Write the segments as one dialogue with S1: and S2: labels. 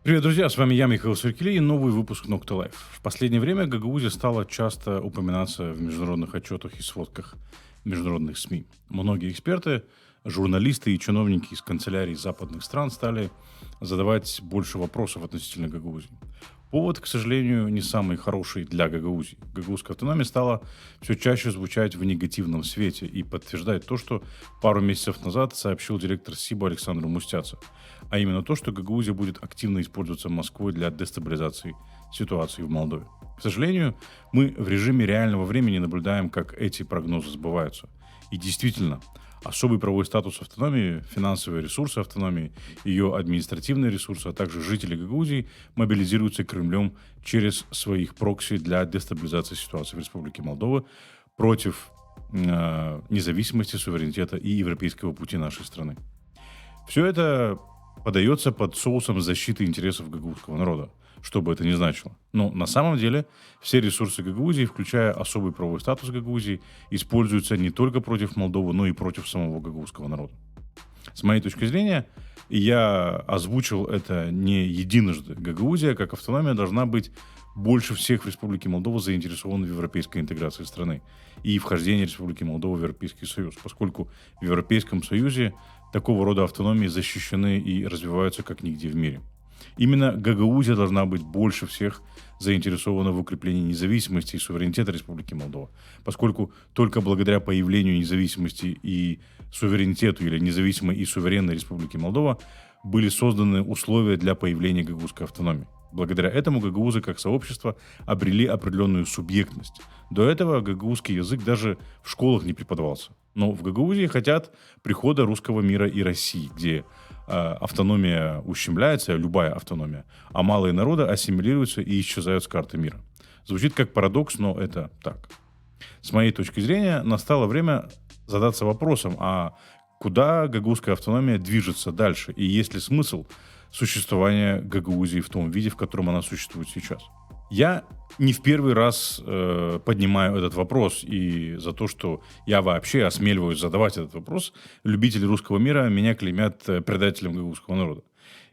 S1: Привет, друзья, с вами я, Михаил Сергей, и новый выпуск Nocta Life. В последнее время Гагаузия стала часто упоминаться в международных отчетах и сводках международных СМИ. Многие эксперты, журналисты и чиновники из канцелярий западных стран стали задавать больше вопросов относительно Гагаузии. Повод, к сожалению, не самый хороший для Гагаузии. Гагаузская автономия стала все чаще звучать в негативном свете и подтверждает то, что пару месяцев назад сообщил директор СИБа Александр Мустяца, а именно то, что Гагаузия будет активно использоваться Москвой для дестабилизации ситуации в Молдове. К сожалению, мы в режиме реального времени наблюдаем, как эти прогнозы сбываются. И действительно, особый правовой статус автономии, финансовые ресурсы автономии, ее административные ресурсы, а также жители Гагаузии мобилизируются Кремлем через своих прокси для дестабилизации ситуации в Республике Молдова против независимости, суверенитета и европейского пути нашей страны. Все это подается под соусом защиты интересов гагаузского народа, что бы это ни значило. Но на самом деле все ресурсы Гагаузии, включая особый правовой статус Гагаузии, используются не только против Молдовы, но и против самого гагаузского народа. С моей точки зрения, и я озвучил это не единожды, Гагаузия как автономия должна быть больше всех в Республике Молдова заинтересована в европейской интеграции страны и вхождении Республики Молдова в Европейский Союз, поскольку в Европейском Союзе такого рода автономии защищены и развиваются как нигде в мире. Именно Гагаузия должна быть больше всех заинтересована в укреплении независимости и суверенитета Республики Молдова, поскольку только благодаря появлению независимости и суверенитету или независимой и суверенной Республики Молдова были созданы условия для появления гагаузской автономии. Благодаря этому гагаузы как сообщество обрели определенную субъектность. До этого гагаузский язык даже в школах не преподавался. Но в Гагаузии хотят прихода русского мира и России, где автономия ущемляется, любая автономия, а малые народы ассимилируются и исчезают с карты мира. Звучит как парадокс, но это так. С моей точки зрения, настало время задаться вопросом, а куда гагаузская автономия движется дальше, и есть ли смысл существования Гагаузии в том виде, в котором она существует сейчас. Я не в первый раз поднимаю этот вопрос, и за то, что я вообще осмеливаюсь задавать этот вопрос, любители русского мира меня клеймят предателем гагаузского народа.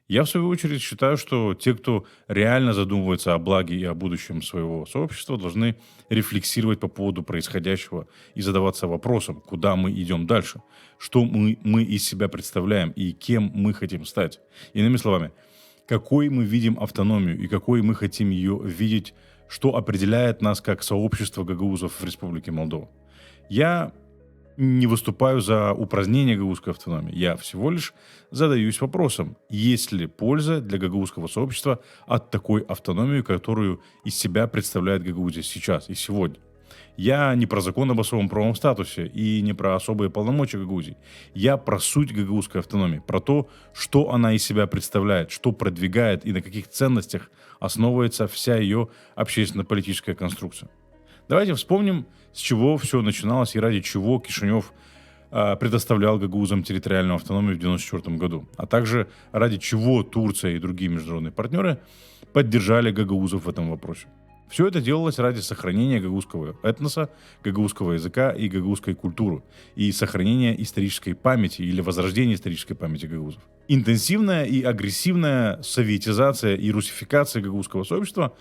S1: Я, в свою очередь, считаю, что те, кто реально задумывается о благе и о будущем своего сообщества, должны рефлексировать по поводу происходящего и задаваться вопросом, куда мы идем дальше, что мы из себя представляем и кем мы хотим стать. Иными словами, какой мы видим автономию и какой мы хотим ее видеть, что определяет нас как сообщество гагаузов в Республике Молдова. Я не выступаю за упразднение гагаузской автономии. Я всего лишь задаюсь вопросом, есть ли польза для гагаузского сообщества от такой автономии, которую из себя представляет Гагаузия сейчас и сегодня. Я не про закон об особом правовом статусе и не про особые полномочия Гагаузии. Я про суть гагаузской автономии, про то, что она из себя представляет, что продвигает и на каких ценностях основывается вся ее общественно-политическая конструкция. Давайте вспомним, с чего все начиналось и ради чего Кишинев предоставлял гагаузам территориальную автономию в 1994 году, а также ради чего Турция и другие международные партнеры поддержали гагаузов в этом вопросе. Все это делалось ради сохранения гагаузского этноса, гагаузского языка и гагаузской культуры, и сохранения исторической памяти или возрождения исторической памяти гагаузов. Интенсивная и агрессивная советизация и русификация гагаузского сообщества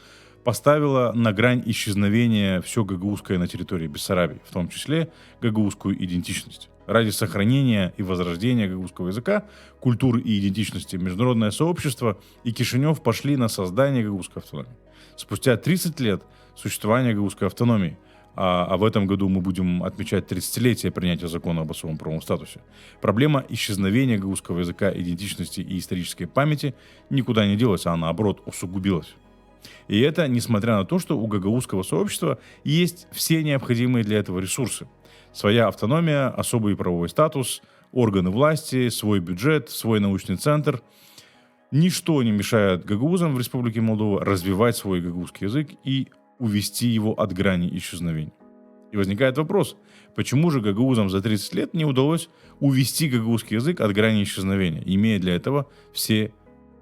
S1: поставила на грань исчезновения все гагаузское на территории Бессарабии, в том числе гагаузскую идентичность. Ради сохранения и возрождения гагаузского языка, культуры и идентичности международное сообщество и Кишинев пошли на создание гагаузской автономии. Спустя 30 лет существования гагаузской автономии, а в этом году мы будем отмечать 30-летие принятия закона об особом правовом статусе, проблема исчезновения гагаузского языка, идентичности и исторической памяти никуда не делась, а наоборот усугубилась. И это несмотря на то, что у гагаузского сообщества есть все необходимые для этого ресурсы. Своя автономия, особый правовой статус, органы власти, свой бюджет, свой научный центр. Ничто не мешает гагаузам в Республике Молдова развивать свой гагаузский язык и увести его от грани исчезновения. И возникает вопрос, почему же гагаузам за 30 лет не удалось увести гагаузский язык от грани исчезновения, имея для этого все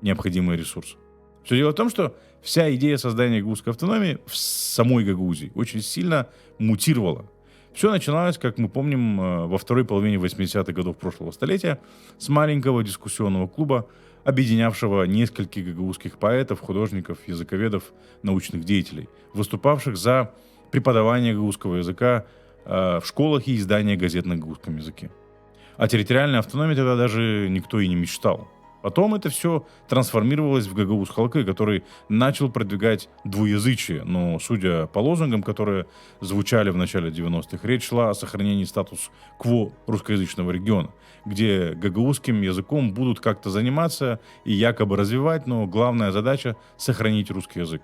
S1: необходимые ресурсы? Все дело в том, что вся идея создания гагаузской автономии в самой Гагаузии очень сильно мутировала. Все начиналось, как мы помним, во второй половине 80-х годов прошлого столетия с маленького дискуссионного клуба объединявшего нескольких гагаузских поэтов, художников, языковедов, научных деятелей, выступавших за преподавание гагаузского языка в школах и издание газет на гагаузском языке. О территориальной автономии тогда даже никто и не мечтал. Потом это все трансформировалось в Гагаузский халкы, который начал продвигать двуязычие, но, судя по лозунгам, которые звучали в начале 90-х, речь шла о сохранении статус-кво русскоязычного региона, где гагаузским языком будут как-то заниматься и якобы развивать, но главная задача — сохранить русский язык.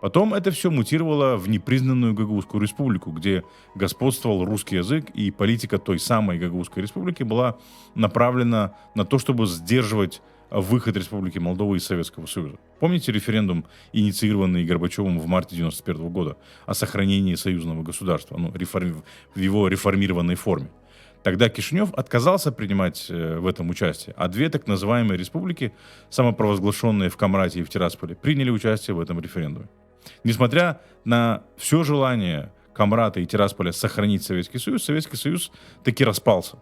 S1: Потом это все мутировало в непризнанную Гагаузскую республику, где господствовал русский язык, и политика той самой Гагаузской республики была направлена на то, чтобы сдерживать выход Республики Молдова из Советского Союза. Помните референдум, инициированный Горбачевым в марте 1991 года о сохранении союзного государства, в его реформированной форме? Тогда Кишинев отказался принимать в этом участие, а две так называемые республики, самопровозглашенные в Камрате и в Тирасполе, приняли участие в этом референдуме. Несмотря на все желание Камрата и Тирасполя сохранить Советский Союз таки распался.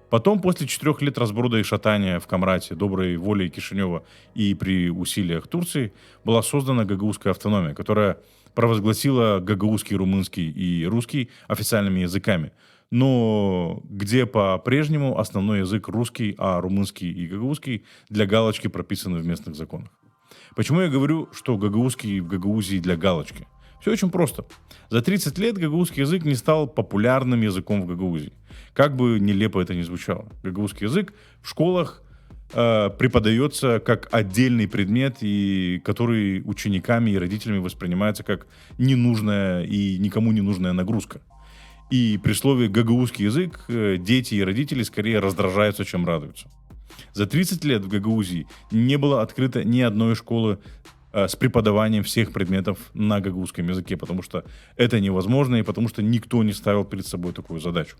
S1: Потом, после 4 лет разброда и шатания в Камрате, доброй волей Кишинева и при усилиях Турции, была создана гагаузская автономия, которая провозгласила гагаузский, румынский и русский официальными языками, но где по-прежнему основной язык русский, а румынский и гагаузский для галочки прописаны в местных законах. Почему я говорю, что гагаузский в Гагаузии для галочки? Все очень просто. За 30 лет гагаузский язык не стал популярным языком в Гагаузии. Как бы нелепо это ни звучало. Гагаузский язык в школах преподается как отдельный предмет, и который учениками и родителями воспринимается как ненужная и никому не нужная нагрузка. И при слове «гагаузский язык» дети и родители скорее раздражаются, чем радуются. За 30 лет в Гагаузии не было открыто ни одной школы с преподаванием всех предметов на гагаузском языке, потому что это невозможно и потому что никто не ставил перед собой такую задачу.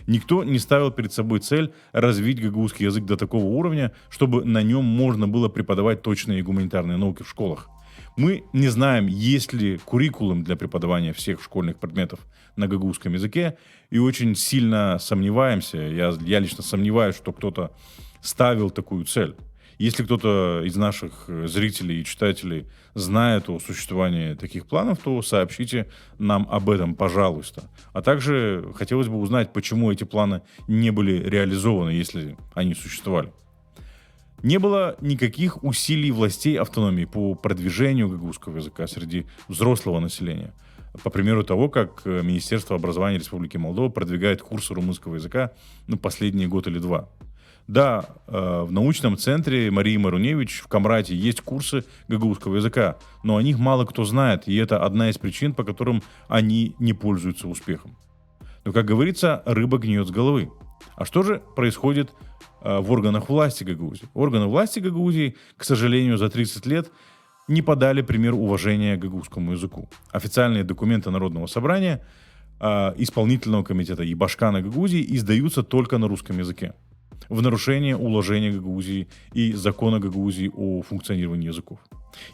S1: Никто не ставил перед собой цель развить гагаузский язык до такого уровня, чтобы на нем можно было преподавать точные гуманитарные науки в школах. Мы не знаем, есть ли куррикулум для преподавания всех школьных предметов на гагаузском языке, и очень сильно сомневаемся, я лично сомневаюсь, что кто-то ставил такую цель. Если кто-то из наших зрителей и читателей знает о существовании таких планов, то сообщите нам об этом, пожалуйста. А также хотелось бы узнать, почему эти планы не были реализованы, если они существовали. Не было никаких усилий властей автономии по продвижению гагаузского языка среди взрослого населения. По примеру того, как Министерство образования Республики Молдова продвигает курсы румынского языка последний год или два. Да, в научном центре Марии Маруневич в Камрате есть курсы гагаузского языка, но о них мало кто знает, и это одна из причин, по которым они не пользуются успехом. Но, как говорится, рыба гниет с головы. А что же происходит в органах власти Гагаузии? Органы власти Гагаузии, к сожалению, за 30 лет не подали пример уважения к гагаузскому языку. Официальные документы Народного собрания, исполнительного комитета и Башкана Гагаузии издаются только на русском языке, в нарушение уложения Гагаузии и закона Гагаузии о функционировании языков.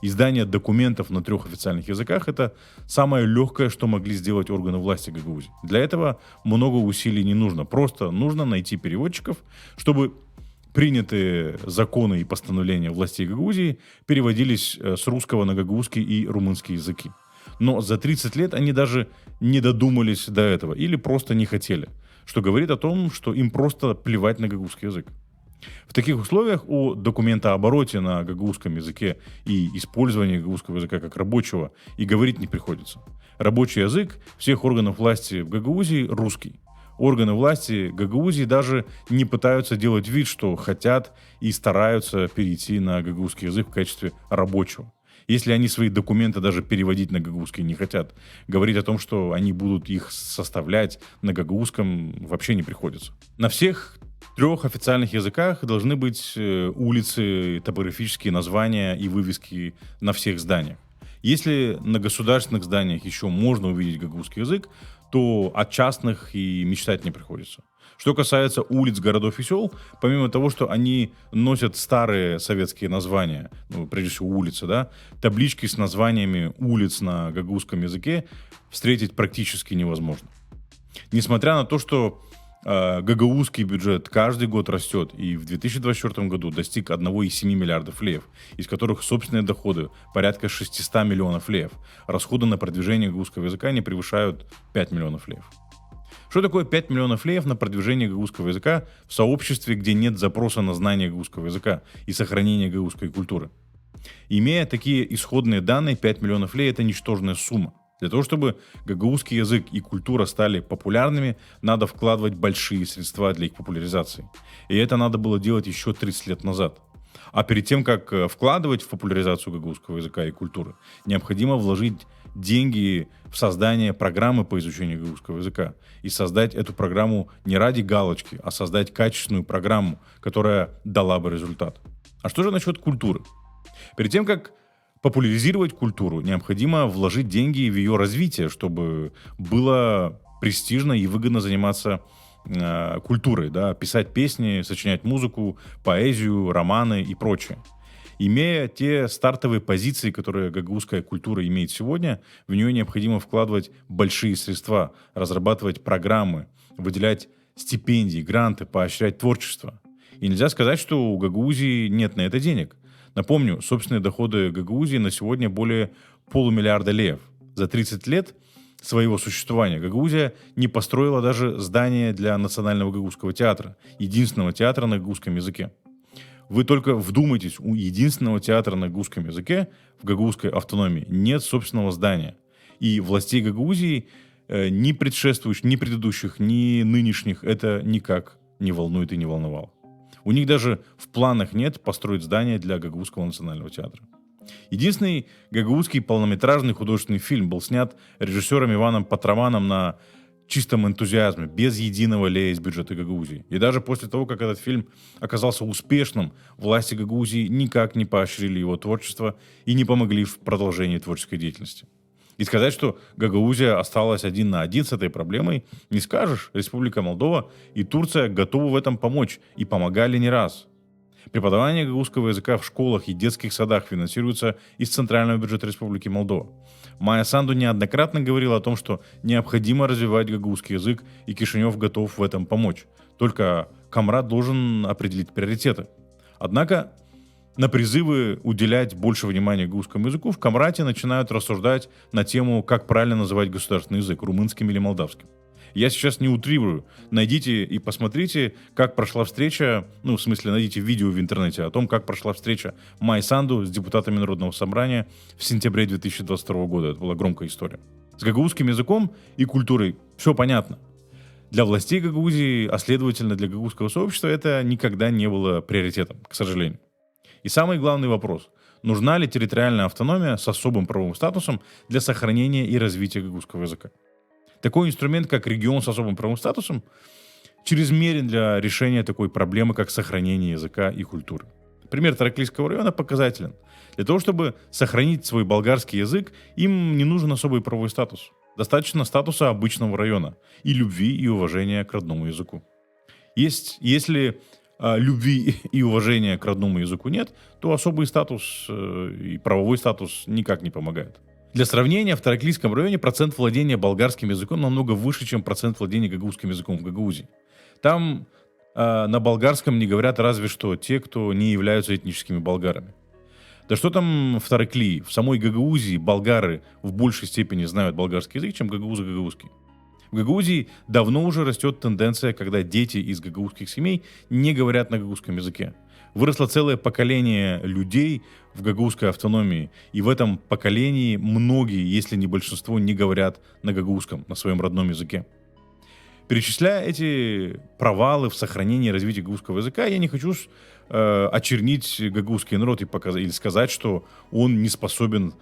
S1: Издание документов на 3 официальных языках — это самое легкое, что могли сделать органы власти Гагаузии. Для этого много усилий не нужно. Просто нужно найти переводчиков, чтобы принятые законы и постановления властей Гагаузии переводились с русского на гагаузский и румынский языки. Но за 30 лет они даже не додумались до этого или просто не хотели, что говорит о том, что им просто плевать на гагаузский язык. В таких условиях о документообороте на гагаузском языке и использовании гагаузского языка как рабочего и говорить не приходится. Рабочий язык всех органов власти в Гагаузии — русский. Органы власти Гагаузии даже не пытаются делать вид, что хотят и стараются перейти на гагаузский язык в качестве рабочего. Если они свои документы даже переводить на гагаузский не хотят, говорить о том, что они будут их составлять на гагаузском, вообще не приходится. На всех 3 официальных языках должны быть улицы, топографические названия и вывески на всех зданиях. Если на государственных зданиях еще можно увидеть гагаузский язык, то от частных и мечтать не приходится. Что касается улиц, городов и сел, помимо того, что они носят старые советские названия, прежде всего улицы, да, таблички с названиями улиц на гагаузском языке встретить практически невозможно. Несмотря на то, что Гагаузский бюджет каждый год растет и в 2024 году достиг 1,7 миллиардов леев, из которых собственные доходы порядка 600 миллионов леев. Расходы на продвижение гагаузского языка не превышают 5 миллионов леев. Что такое 5 миллионов леев на продвижение гагаузского языка в сообществе, где нет запроса на знание гагаузского языка и сохранение гагаузской культуры? Имея такие исходные данные, 5 миллионов лей – это ничтожная сумма. Для того, чтобы гагаузский язык и культура стали популярными, надо вкладывать большие средства для их популяризации. И это надо было делать еще 30 лет назад. А перед тем, как вкладывать в популяризацию гагаузского языка и культуры, необходимо вложить деньги в создание программы по изучению гагаузского языка. И создать эту программу не ради галочки, а создать качественную программу, которая дала бы результат. А что же насчет культуры? Перед тем, как популяризировать культуру, необходимо вложить деньги в ее развитие, чтобы было престижно и выгодно заниматься культурой, да, писать песни, сочинять музыку, поэзию, романы и прочее. Имея те стартовые позиции, которые гагаузская культура имеет сегодня, в нее необходимо вкладывать большие средства, разрабатывать программы, выделять стипендии, гранты, поощрять творчество. И нельзя сказать, что у Гагаузии нет на это денег. Напомню, собственные доходы Гагаузии на сегодня более полумиллиарда леев. За 30 лет своего существования Гагаузия не построила даже здание для Национального гагаузского театра, единственного театра на гагаузском языке. Вы только вдумайтесь, у единственного театра на гагаузском языке в гагаузской автономии нет собственного здания. И властей Гагаузии ни предшествующих, ни предыдущих, ни нынешних это никак не волнует и не волновало. У них даже в планах нет построить здание для Гагаузского национального театра. Единственный гагаузский полнометражный художественный фильм был снят режиссером Иваном Патраманом на чистом энтузиазме, без единого лея из бюджета Гагаузии. И даже после того, как этот фильм оказался успешным, власти Гагаузии никак не поощрили его творчество и не помогли в продолжении творческой деятельности. И сказать, что Гагаузия осталась один на один с этой проблемой, не скажешь. Республика Молдова и Турция готовы в этом помочь и помогали не раз. Преподавание гагаузского языка в школах и детских садах финансируется из центрального бюджета Республики Молдова. Майя Санду неоднократно говорила о том, что необходимо развивать гагаузский язык, и Кишинев готов в этом помочь. Только Камрад должен определить приоритеты. Однако на призывы уделять больше внимания гагаузскому языку в Камрате начинают рассуждать на тему, как правильно называть государственный язык, румынским или молдавским. Я сейчас не утрирую. Найдите и посмотрите, как прошла встреча, в смысле, найдите видео в интернете о том, как прошла встреча Майи Санду с депутатами Народного собрания в сентябре 2022 года. Это была громкая история. С гагаузским языком и культурой все понятно. Для властей Гагаузии, а следовательно для гагаузского сообщества, это никогда не было приоритетом, к сожалению. И самый главный вопрос. Нужна ли территориальная автономия с особым правовым статусом для сохранения и развития гагаузского языка? Такой инструмент, как регион с особым правовым статусом, чрезмерен для решения такой проблемы, как сохранение языка и культуры. Пример Тараклийского района показателен. Для того, чтобы сохранить свой болгарский язык, им не нужен особый правовой статус. Достаточно статуса обычного района и любви и уважения к родному языку. Если любви и уважения к родному языку нет, то особый статус и правовой статус никак не помогают. Для сравнения, в Тараклийском районе процент владения болгарским языком намного выше, чем процент владения гагаузским языком в Гагаузии. Там на болгарском не говорят разве что те, кто не являются этническими болгарами. Да что там в Тараклии? В самой Гагаузии болгары в большей степени знают болгарский язык, чем гагаузы гагаузский. В Гагаузии давно уже растет тенденция, когда дети из гагаузских семей не говорят на гагаузском языке. Выросло целое поколение людей в гагаузской автономии, и в этом поколении многие, если не большинство, не говорят на гагаузском, на своем родном языке. Перечисляя эти провалы в сохранении и развитии гагаузского языка, я не хочу очернить гагаузский народ или сказать, что он не способен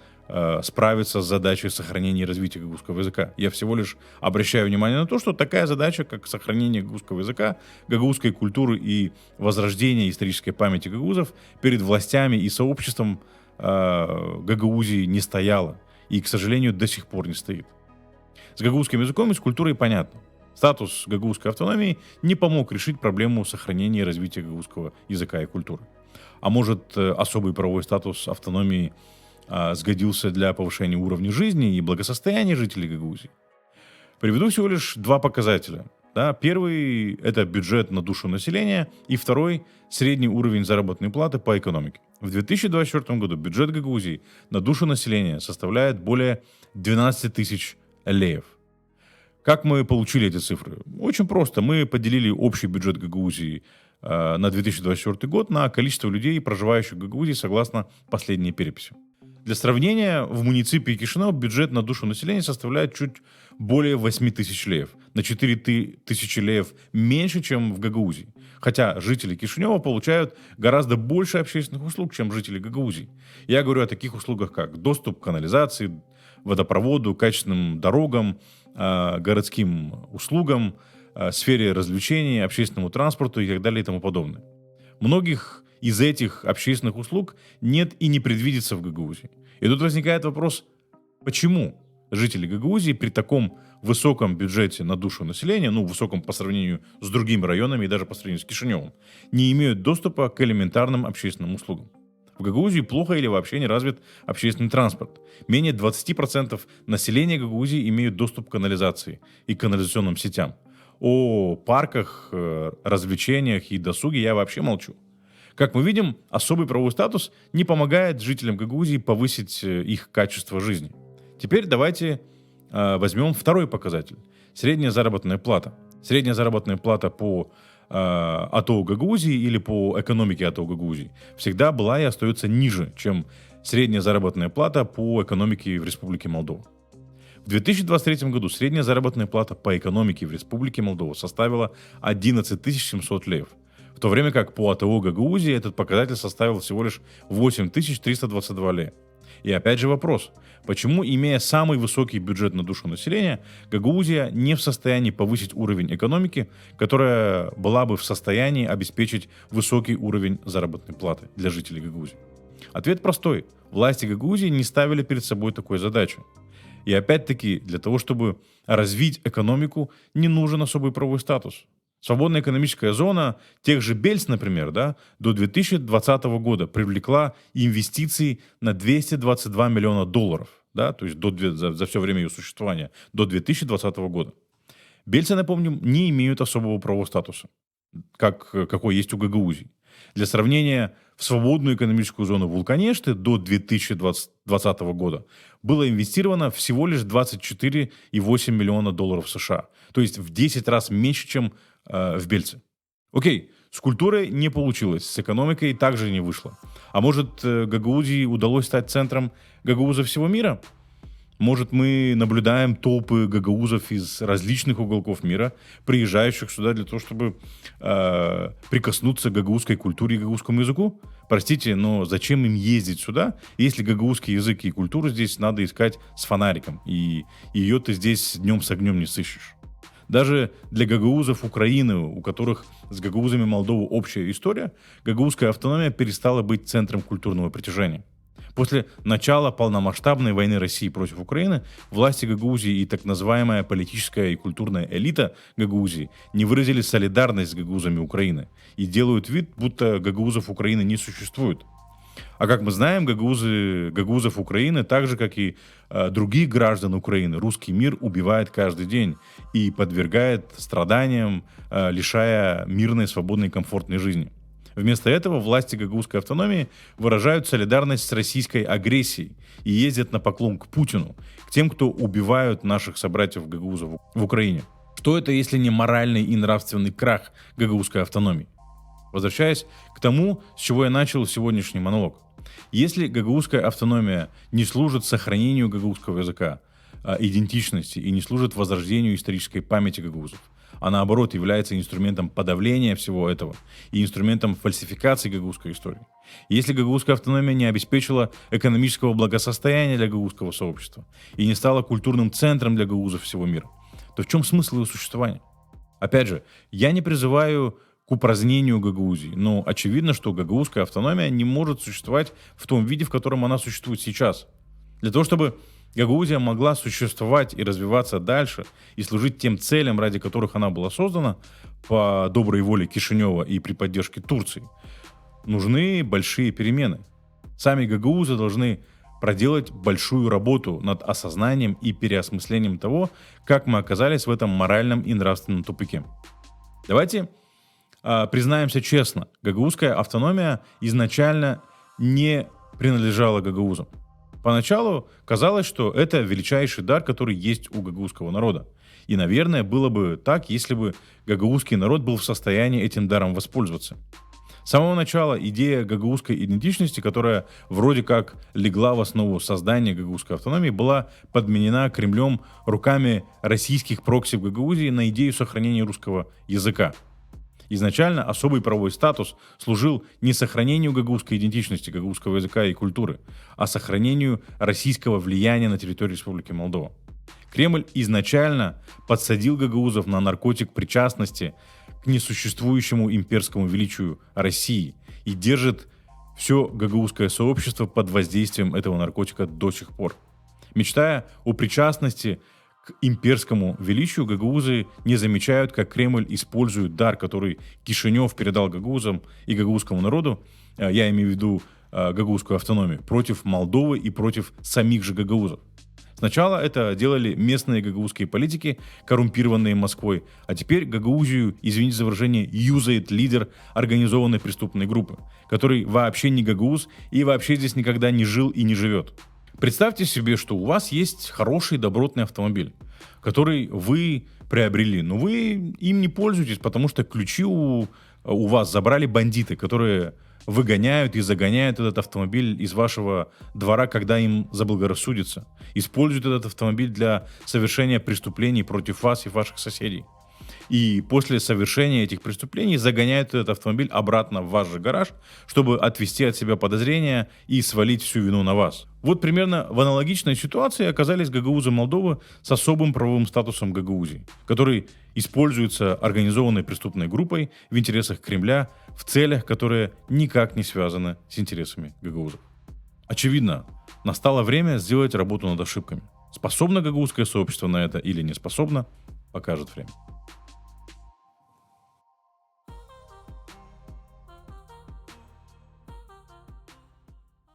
S1: справиться с задачей сохранения и развития гагаузского языка. Я всего лишь обращаю внимание на то, что такая задача, как сохранение гагаузского языка, гагаузской культуры и возрождение исторической памяти гагаузов перед властями и сообществом Гагаузии не стояла. И, к сожалению, до сих пор не стоит. С гагаузским языком и с культурой понятно. Статус гагаузской автономии не помог решить проблему сохранения и развития гагаузского языка и культуры. А может, особый правовой статус автономии сгодился для повышения уровня жизни и благосостояния жителей Гагаузии? Приведу всего лишь два показателя. Да? Первый — это бюджет на душу населения, и второй — средний уровень заработной платы по экономике. В 2024 году бюджет Гагаузии на душу населения составляет более 12 тысяч леев. Как мы получили эти цифры? Очень просто. Мы поделили общий бюджет Гагаузии на 2024 год на количество людей, проживающих в Гагаузии, согласно последней переписи. Для сравнения, в муниципе Кишинев бюджет на душу населения составляет чуть более 8 тысяч леев. На 4 тысячи леев меньше, чем в Гагаузии. Хотя жители Кишинева получают гораздо больше общественных услуг, чем жители Гагаузии. Я говорю о таких услугах, как доступ к канализации, водопроводу, качественным дорогам, городским услугам, сфере развлечений, общественному транспорту и так далее и тому подобное. Многих из этих общественных услуг нет и не предвидится в Гагаузии. И тут возникает вопрос, почему жители Гагаузии при таком высоком бюджете на душу населения, высоком по сравнению с другими районами и даже по сравнению с Кишиневым, не имеют доступа к элементарным общественным услугам. В Гагаузии плохо или вообще не развит общественный транспорт. Менее 20% населения Гагаузии имеют доступ к канализации и канализационным сетям. О парках, развлечениях и досуге я вообще молчу. Как мы видим, особый правовой статус не помогает жителям Гагаузии повысить их качество жизни. Теперь давайте возьмем второй показатель. Средняя заработная плата. Средняя заработная плата по АТО Гагаузии или по экономике АТО Гагаузии всегда была и остается ниже, чем средняя заработная плата по экономике в Республике Молдова. В 2023 году средняя заработная плата по экономике в Республике Молдова составила 11 700 леев, в то время как по АТО Гагаузии этот показатель составил всего лишь 8 322 лея. И опять же вопрос, почему, имея самый высокий бюджет на душу населения, Гагаузия не в состоянии повысить уровень экономики, которая была бы в состоянии обеспечить высокий уровень заработной платы для жителей Гагаузии? Ответ простой. Власти Гагаузии не ставили перед собой такой задачи. И опять-таки, для того, чтобы развить экономику, не нужен особый правовой статус. Свободная экономическая зона тех же Бельц, например, до 2020 года привлекла инвестиции на 222 миллиона долларов, то есть за все время ее существования, до 2020 года. Бельцы, напомним, не имеют особого правового статуса, какой есть у Гагаузии. Для сравнения, в свободную экономическую зону Вулканешты до 2020 года было инвестировано всего лишь 24,8 миллиона долларов США, то есть в 10 раз меньше, чем в Бельце. Окей, с культурой не получилось, с экономикой также не вышло. А может, Гагаузии удалось стать центром гагаузов всего мира? Может, мы наблюдаем толпы гагаузов из различных уголков мира, приезжающих сюда для того, чтобы прикоснуться к гагаузской культуре и гагаузскому языку? Простите, но зачем им ездить сюда, если гагаузский язык и культуру здесь надо искать с фонариком, и ее ты здесь днем с огнем не сыщешь? Даже для гагаузов Украины, у которых с гагаузами Молдовы общая история, гагаузская автономия перестала быть центром культурного притяжения. После начала полномасштабной войны России против Украины власти Гагаузии и так называемая политическая и культурная элита Гагаузии не выразили солидарность с гагаузами Украины и делают вид, будто гагаузов Украины не существует. А как мы знаем, гагаузов Украины, так же, как и других граждан Украины, русский мир убивает каждый день и подвергает страданиям, лишая мирной, свободной, комфортной жизни. Вместо этого власти гагаузской автономии выражают солидарность с российской агрессией и ездят на поклон к Путину, к тем, кто убивают наших собратьев-гагаузов в Украине. Что это, если не моральный и нравственный крах гагаузской автономии? Возвращаясь к тому, с чего я начал сегодняшний монолог. Если гагаузская автономия не служит сохранению гагаузского языка, идентичности и не служит возрождению исторической памяти гагаузов, а наоборот является инструментом подавления всего этого и инструментом фальсификации гагаузской истории. Если гагаузская автономия не обеспечила экономического благосостояния для гагаузского сообщества и не стала культурным центром для гагаузов всего мира, то в чем смысл ее существования? Опять же, я не призываю к упразднению Гагаузии, но очевидно, что гагаузская автономия не может существовать в том виде, в котором она существует сейчас. Для того, чтобы Гагаузия могла существовать и развиваться дальше и служить тем целям, ради которых она была создана, по доброй воле Кишинева и при поддержке Турции, нужны большие перемены. Сами гагаузы должны проделать большую работу над осознанием и переосмыслением того, как мы оказались в этом моральном и нравственном тупике. Давайте признаемся честно, гагаузская автономия изначально не принадлежала гагаузам. Поначалу казалось, что это величайший дар, который есть у гагаузского народа. И, наверное, было бы так, если бы гагаузский народ был в состоянии этим даром воспользоваться. С самого начала идея гагаузской идентичности, которая вроде как легла в основу создания гагаузской автономии, была подменена Кремлем руками российских прокси в Гагаузии на идею сохранения русского языка. Изначально особый правовой статус служил не сохранению гагаузской идентичности, гагаузского языка и культуры, а сохранению российского влияния на территории Республики Молдова. Кремль изначально подсадил гагаузов на наркотик причастности к несуществующему имперскому величию России и держит все гагаузское сообщество под воздействием этого наркотика до сих пор. Мечтая о причастности к имперскому величию, гагаузы не замечают, как Кремль использует дар, который Кишинев передал гагаузам и гагаузскому народу, я имею в виду гагаузскую автономию, против Молдовы и против самих же гагаузов. Сначала это делали местные гагаузские политики, коррумпированные Москвой, а теперь Гагаузию, извините за выражение, юзает лидер организованной преступной группы, который вообще не гагауз и вообще здесь никогда не жил и не живет. Представьте себе, что у вас есть хороший добротный автомобиль, который вы приобрели, но вы им не пользуетесь, потому что ключи у вас забрали бандиты, которые выгоняют и загоняют этот автомобиль из вашего двора, когда им заблагорассудится. Используют этот автомобиль для совершения преступлений против вас и ваших соседей. И после совершения этих преступлений загоняют этот автомобиль обратно в ваш же гараж, чтобы отвести от себя подозрения и свалить всю вину на вас. Вот примерно в аналогичной ситуации оказались гагаузы Молдовы с особым правовым статусом Гагаузии, который используется организованной преступной группой в интересах Кремля в целях, которые никак не связаны с интересами гагаузов. Очевидно, настало время сделать работу над ошибками. Способно гагаузское сообщество на это или не способно, покажет время.